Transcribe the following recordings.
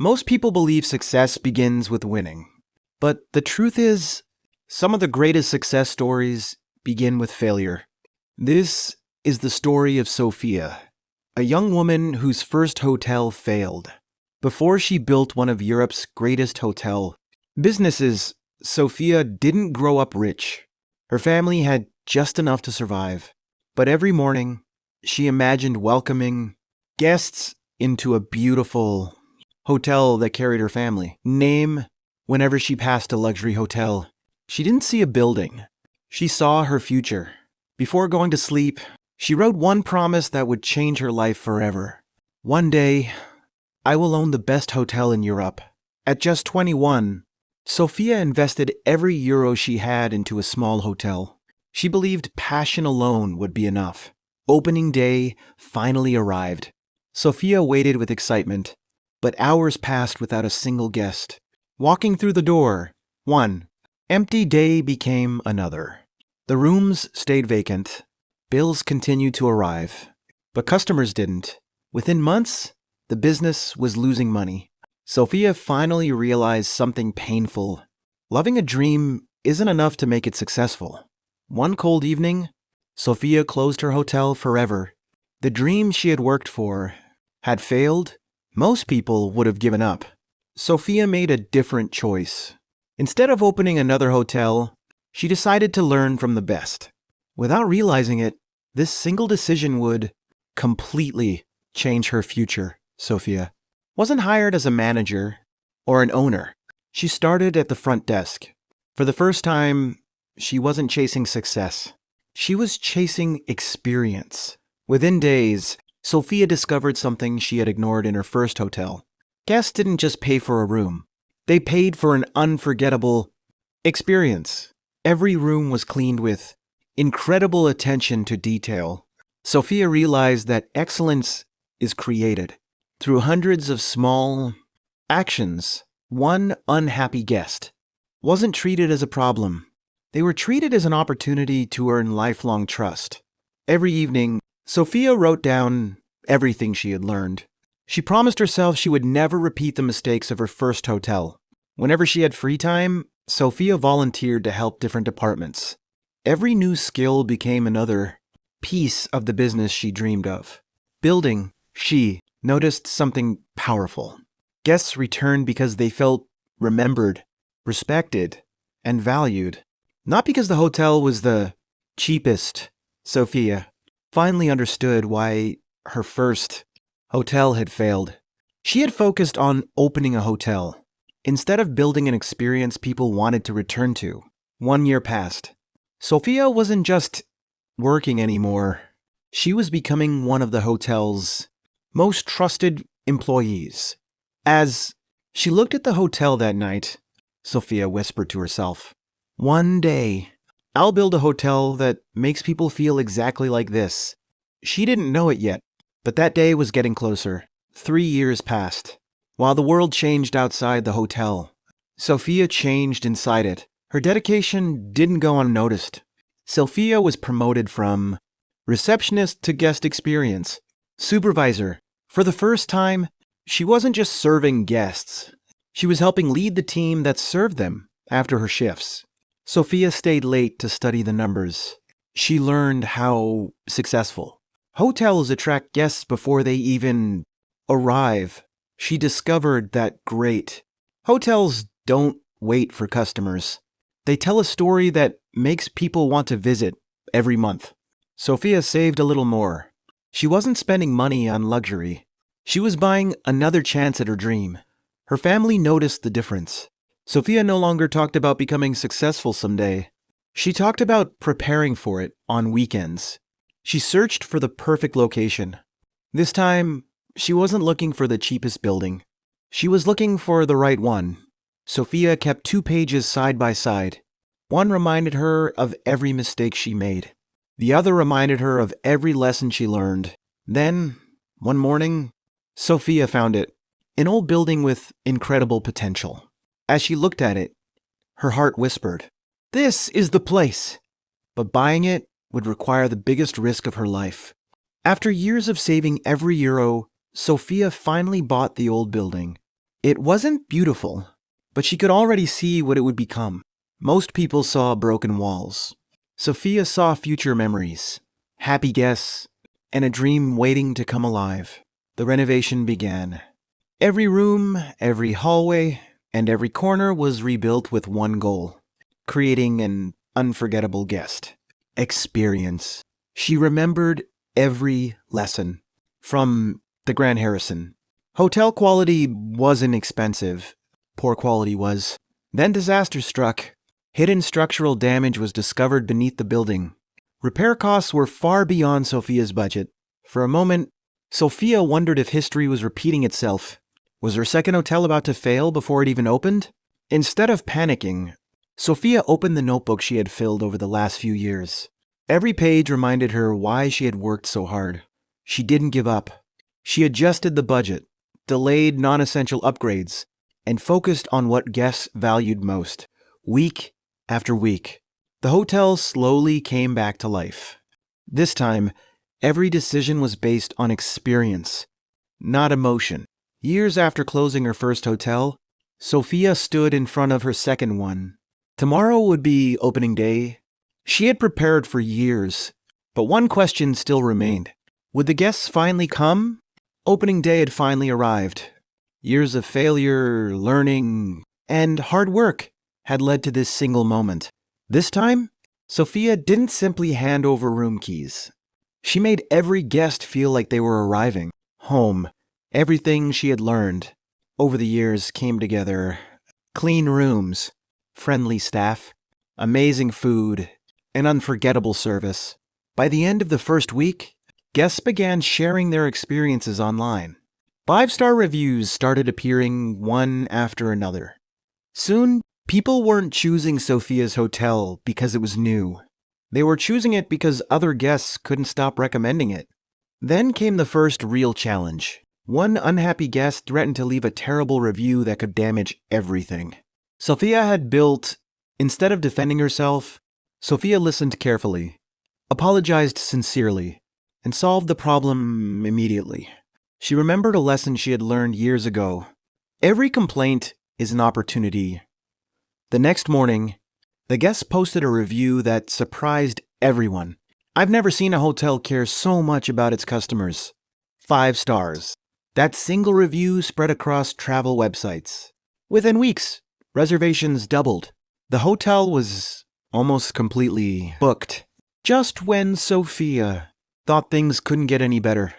Most people believe success begins with winning. But the truth is, some of the greatest success stories begin with failure. This is the story of Sophia, a young woman whose first hotel failed. Before she built one of Europe's greatest hotel businesses, Sophia didn't grow up rich. Her family had just enough to survive. But every morning, she imagined welcoming guests into a beautiful hotel that carried her family name whenever she passed a luxury hotel. She didn't see a building. She saw her future. Before going to sleep, she wrote one promise that would change her life forever. One day, I will own the best hotel in Europe. At just 21, Sophia invested every euro she had into a small hotel. She believed passion alone would be enough. Opening day finally arrived. Sophia waited with excitement, but hours passed without a single guest. Walking through the door, one empty day became another. The rooms stayed vacant. Bills continued to arrive, but customers didn't. Within months, the business was losing money. Sophia finally realized something painful. Loving a dream isn't enough to make it successful. One cold evening, Sophia closed her hotel forever. The dream she had worked for had failed. Most people would have given up. Sophia made a different choice. Instead of opening another hotel, she decided to learn from the best. Without realizing it, this single decision would completely change her future. Sophia wasn't hired as a manager or an owner. She started at the front desk. For the first time, she wasn't chasing success. She was chasing experience. Within days, Sophia discovered something she had ignored in her first hotel. Guests didn't just pay for a room. They paid for an unforgettable experience. Every room was cleaned with incredible attention to detail. Sophia realized that excellence is created through hundreds of small actions. One unhappy guest wasn't treated as a problem. They were treated as an opportunity to earn lifelong trust. Every evening, Sophia wrote down everything she had learned. She promised herself she would never repeat the mistakes of her first hotel. Whenever she had free time, Sophia volunteered to help different departments. Every new skill became another piece of the business she dreamed of. Building, she noticed something powerful. Guests returned because they felt remembered, respected, and valued. Not because the hotel was the cheapest. Sophia finally understood why her first hotel had failed. She had focused on opening a hotel instead of building an experience people wanted to return to. 1 year passed. Sophia wasn't just working anymore. She was becoming one of the hotel's most trusted employees. As she looked at the hotel that night, Sophia whispered to herself, "One day, I'll build a hotel that makes people feel exactly like this." She didn't know it yet, but that day was getting closer. 3 years passed. While the world changed outside the hotel, Sophia changed inside it. Her dedication didn't go unnoticed. Sophia was promoted from receptionist to guest experience supervisor. For the first time, she wasn't just serving guests. She was helping lead the team that served them after her shifts. Sophia stayed late to study the numbers. She learned how successful hotels attract guests before they even arrive. She discovered that great hotels don't wait for customers. They tell a story that makes people want to visit every month. Sophia saved a little more. She wasn't spending money on luxury. She was buying another chance at her dream. Her family noticed the difference. Sophia no longer talked about becoming successful someday. She talked about preparing for it on weekends. She searched for the perfect location. This time, she wasn't looking for the cheapest building. She was looking for the right one. Sophia kept 2 pages side by side. One reminded her of every mistake she made. The other reminded her of every lesson she learned. Then, one morning, Sophia found it. An old building with incredible potential. As she looked at it, her heart whispered, "This is the place." But buying it would require the biggest risk of her life. After years of saving every euro, Sophia finally bought the old building. It wasn't beautiful, but she could already see what it would become. Most people saw broken walls. Sophia saw future memories, happy guests, and a dream waiting to come alive. The renovation began. Every room, every hallway, and every corner was rebuilt with one goal: creating an unforgettable guest experience. She remembered every lesson. From the Grand Harrison. Hotel quality wasn't expensive. Poor quality was. Then disaster struck. Hidden structural damage was discovered beneath the building. Repair costs were far beyond Sophia's budget. For a moment, Sophia wondered if history was repeating itself. Was her second hotel about to fail before it even opened? Instead of panicking, Sophia opened the notebook she had filled over the last few years. Every page reminded her why she had worked so hard. She didn't give up. She adjusted the budget, delayed non-essential upgrades, and focused on what guests valued most. Week after week, the hotel slowly came back to life. This time, every decision was based on experience, not emotion. Years after closing her first hotel, Sophia stood in front of her second one. Tomorrow would be opening day. She had prepared for years, but one question still remained. Would the guests finally come? Opening day had finally arrived. Years of failure, learning, and hard work had led to this single moment. This time, Sophia didn't simply hand over room keys. She made every guest feel like they were arriving home. Everything she had learned over the years came together. Clean rooms, friendly staff, amazing food, and unforgettable service. By the end of the first week, guests began sharing their experiences online. 5-star reviews started appearing one after another. Soon, people weren't choosing Sophia's hotel because it was new. They were choosing it because other guests couldn't stop recommending it. Then came the first real challenge. One unhappy guest threatened to leave a terrible review that could damage everything. Sophia had built, instead of defending herself, Sophia listened carefully, apologized sincerely, and solved the problem immediately. She remembered a lesson she had learned years ago. Every complaint is an opportunity. The next morning, the guests posted a review that surprised everyone. I've never seen a hotel care so much about its customers. 5 stars. That single review spread across travel websites. Within weeks, reservations doubled. The hotel was almost completely booked. Just when Sophia thought things couldn't get any better,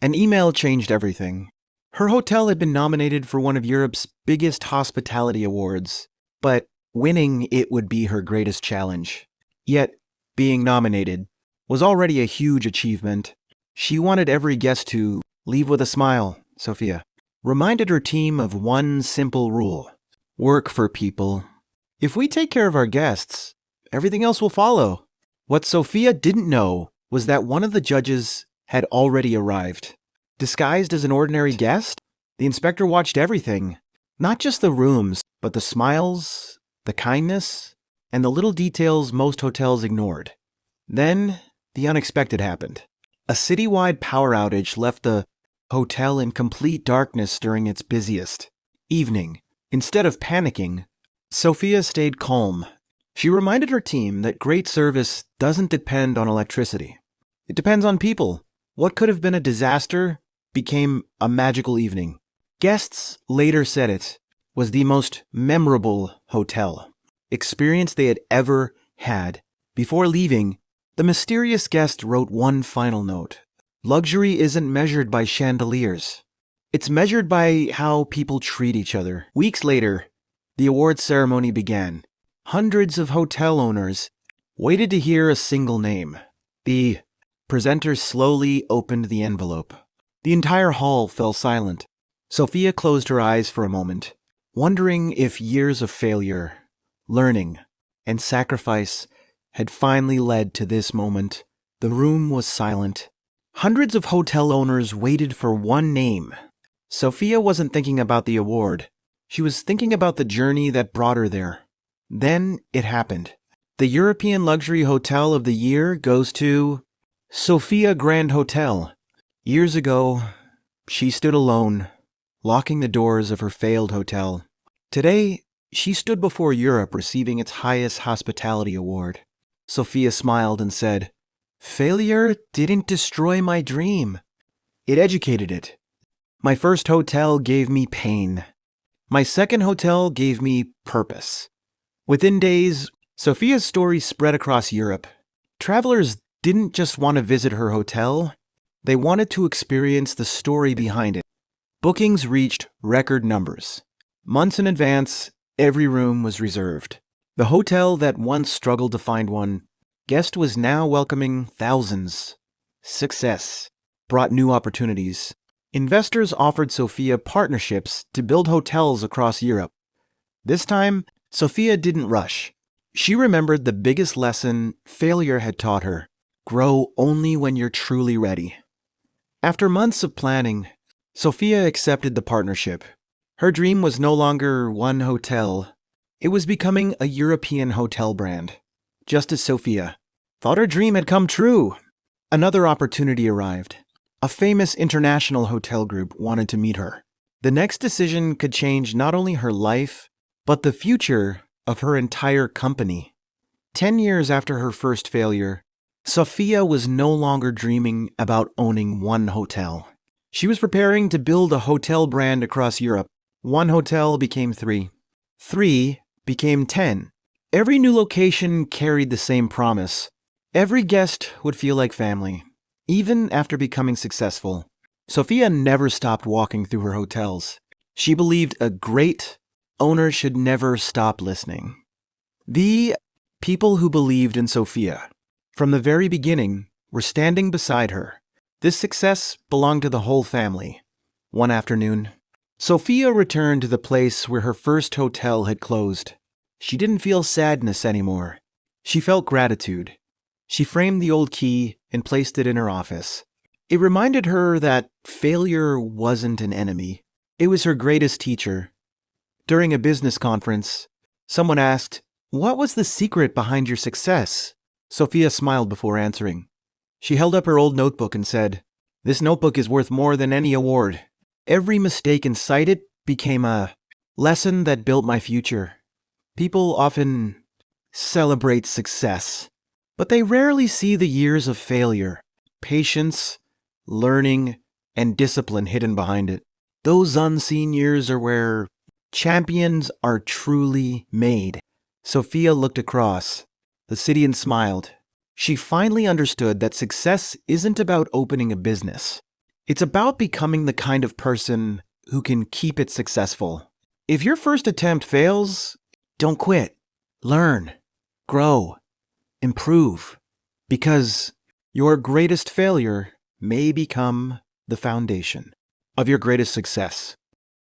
an email changed everything. Her hotel had been nominated for one of Europe's biggest hospitality awards, but winning it would be her greatest challenge. Yet, being nominated was already a huge achievement. She wanted every guest to leave with a smile, Sophia reminded her team of one simple rule: work for people. If we take care of our guests, everything else will follow. What Sophia didn't know was that one of the judges had already arrived. Disguised as an ordinary guest, the inspector watched everything, not just the rooms, but the smiles, the kindness, and the little details most hotels ignored. Then, the unexpected happened. A citywide power outage left the hotel in complete darkness during its busiest evening. Instead of panicking, Sophia stayed calm. She reminded her team that great service doesn't depend on electricity. It depends on people. What could have been a disaster became a magical evening. Guests later said it was the most memorable hotel experience they had ever had. Before leaving, the mysterious guest wrote one final note. Luxury isn't measured by chandeliers. It's measured by how people treat each other. Weeks later, the awards ceremony began. Hundreds of hotel owners waited to hear a single name. The presenter slowly opened the envelope. The entire hall fell silent. Sophia closed her eyes for a moment, wondering if years of failure, learning, and sacrifice had finally led to this moment. The room was silent. Hundreds of hotel owners waited for one name. Sophia wasn't thinking about the award. She was thinking about the journey that brought her there. Then it happened. The European Luxury Hotel of the Year goes to Sophia Grand Hotel. Years ago, she stood alone, locking the doors of her failed hotel. Today, she stood before Europe receiving its highest hospitality award. Sophia smiled and said, "Failure didn't destroy my dream. It educated it. My first hotel gave me pain. My second hotel gave me purpose." Within days, Sophia's story spread across Europe. Travelers didn't just want to visit her hotel, they wanted to experience the story behind it. Bookings reached record numbers. Months in advance, every room was reserved. The hotel that once struggled to find one guest was now welcoming thousands. Success brought new opportunities. Investors offered Sophia partnerships to build hotels across Europe. This time, Sophia didn't rush. She remembered the biggest lesson failure had taught her: grow only when you're truly ready. After months of planning, Sophia accepted the partnership. Her dream was no longer one hotel. It was becoming a European hotel brand. Just as Sophia thought her dream had come true, another opportunity arrived. A famous international hotel group wanted to meet her. The next decision could change not only her life, but the future of her entire company. 10 years after her first failure, Sophia was no longer dreaming about owning one hotel. She was preparing to build a hotel brand across Europe. One hotel became 3. 3 became 10. Every new location carried the same promise. Every guest would feel like family. Even after becoming successful, Sophia never stopped walking through her hotels. She believed a great owner should never stop listening. The people who believed in Sophia from the very beginning were standing beside her. This success belonged to the whole family. One afternoon, Sophia returned to the place where her first hotel had closed. She didn't feel sadness anymore. She felt gratitude. She framed the old key and placed it in her office. It reminded her that failure wasn't an enemy. It was her greatest teacher. During a business conference, someone asked, "What was the secret behind your success?" Sophia smiled before answering. She held up her old notebook and said, "This notebook is worth more than any award. Every mistake inside it became a lesson that built my future." People often celebrate success, but they rarely see the years of failure, patience, learning, and discipline hidden behind it. Those unseen years are where champions are truly made. Sophia looked across the city and smiled. She finally understood that success isn't about opening a business. It's about becoming the kind of person who can keep it successful. If your first attempt fails, don't quit. Learn, grow, improve, because your greatest failure may become the foundation of your greatest success.